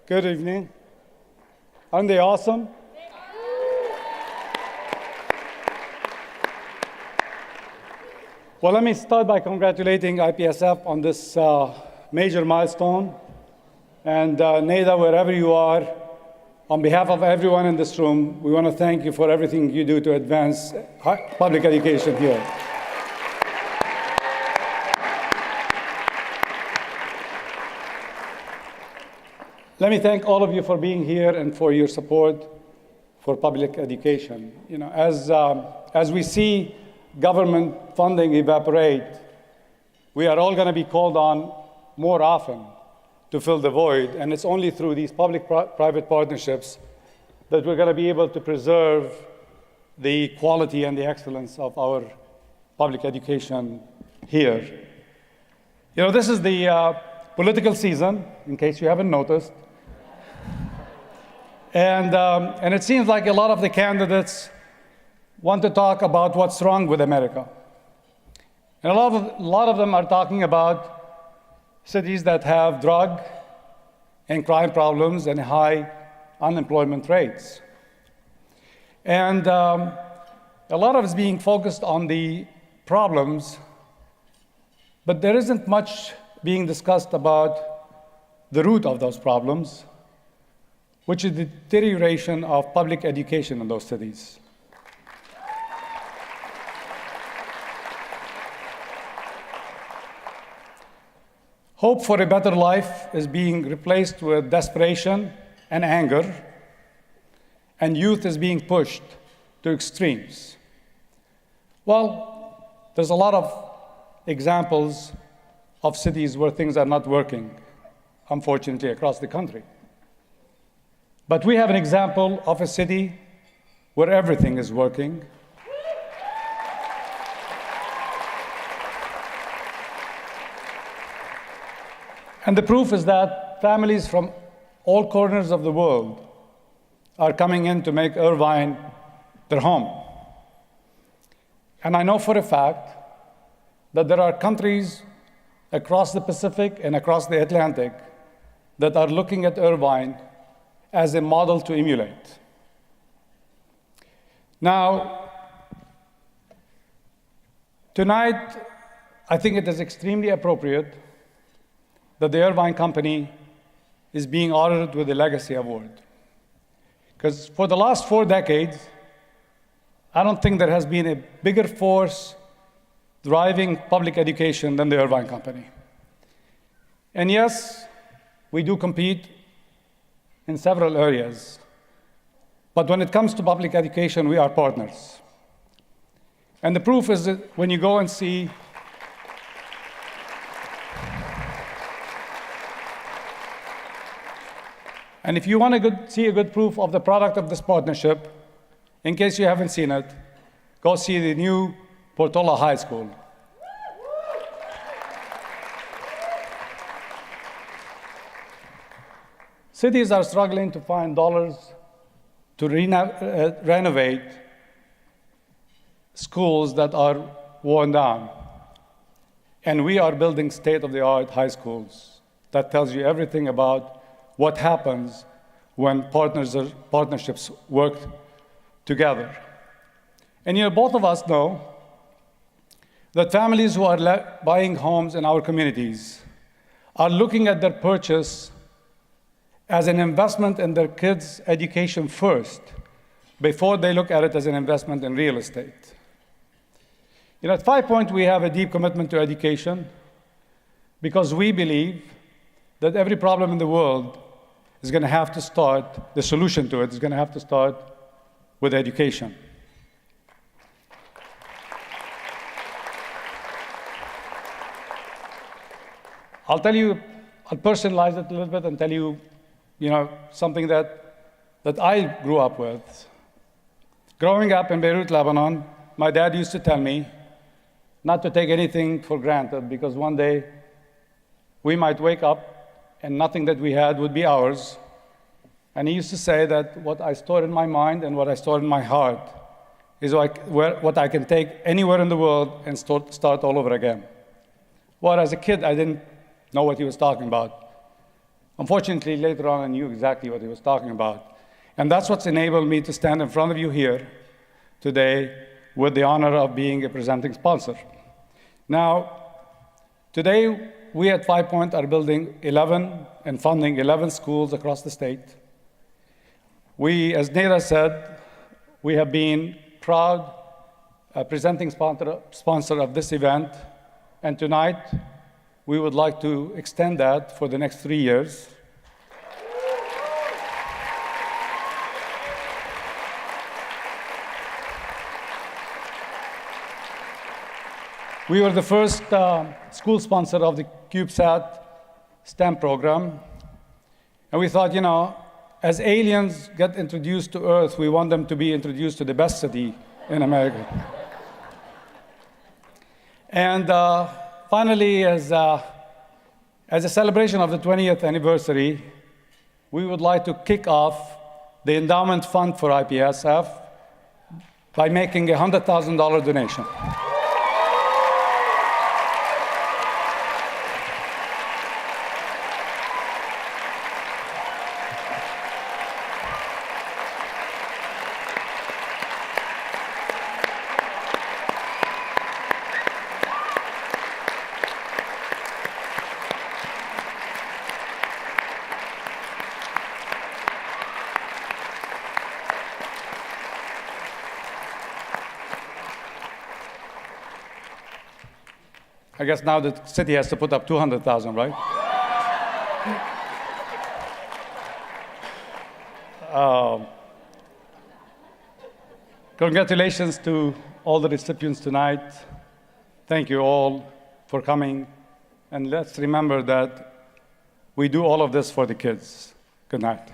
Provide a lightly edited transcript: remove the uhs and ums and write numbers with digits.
Good evening. Aren't they awesome? Well, let me start by congratulating IPSF on this major milestone. And Neda, wherever you are, on behalf of everyone in this room, we want to thank you for everything you do to advance public education here. Let me thank all of you for being here and for your support for public education. You know, as we see government funding evaporate, we are all going to be called on more often to fill the void, and it's only through these public-private partnerships that we're going to be able to preserve the quality and the excellence of our public education here. You know, this is the political season, in case you haven't noticed. And it seems like a lot of the candidates want to talk about what's wrong with America. And a lot of them are talking about cities that have drug and crime problems and high unemployment rates. And a lot of it is being focused on the problems, but there isn't much being discussed about the root of those problems, which is the deterioration of public education in those cities. Hope for a better life is being replaced with desperation and anger, and youth is being pushed to extremes. Well, there's a lot of examples of cities where things are not working, unfortunately, across the country. But we have an example of a city where everything is working. And the proof is that families from all corners of the world are coming in to make Irvine their home. And I know for a fact that there are countries across the Pacific and across the Atlantic that are looking at Irvine as a model to emulate. Now, tonight, I think it is extremely appropriate that the Irvine Company is being honored with a Legacy Award. Because for the last 4 decades, I don't think there has been a bigger force driving public education than the Irvine Company. And yes, we do compete in several areas. But when it comes to public education, we are partners. And the proof is that when you go and see and if you want to see a good proof of the product of this partnership, in case you haven't seen it, go see the new Portola High School. Cities are struggling to find dollars to renovate schools that are worn down. And we are building state-of-the-art high schools. That tells you everything about what happens when partnerships work together. And you know, both of us know that families who are buying homes in our communities are looking at their purchase as an investment in their kids' education first, before they look at it as an investment in real estate. You know, at FivePoint, we have a deep commitment to education because we believe that every problem in the world is going to have to start, the solution to it is going to have to start with education. I'll personalize it a little bit and tell you, something that I grew up with. Growing up in Beirut, Lebanon, my dad used to tell me not to take anything for granted because one day we might wake up and nothing that we had would be ours. And he used to say that what I store in my mind and what I store in my heart is what I can take anywhere in the world and start all over again. Well, as a kid, I didn't know what he was talking about. Unfortunately, later on, I knew exactly what he was talking about. And that's what's enabled me to stand in front of you here today with the honor of being a presenting sponsor. Now, today, we at FivePoint are building 11 and funding 11 schools across the state. We, as Nira said, we have been proud presenting sponsor of this event, and tonight, we would like to extend that for the next 3 years. We were the first school sponsor of the CubeSat STEM program. And we thought, as aliens get introduced to Earth, we want them to be introduced to the best city in America. And finally, as a celebration of the 20th anniversary, we would like to kick off the endowment fund for IPSF by making a $100,000 donation. I guess now the city has to put up 200,000, right? Congratulations to all the recipients tonight. Thank you all for coming. And let's remember that we do all of this for the kids. Good night.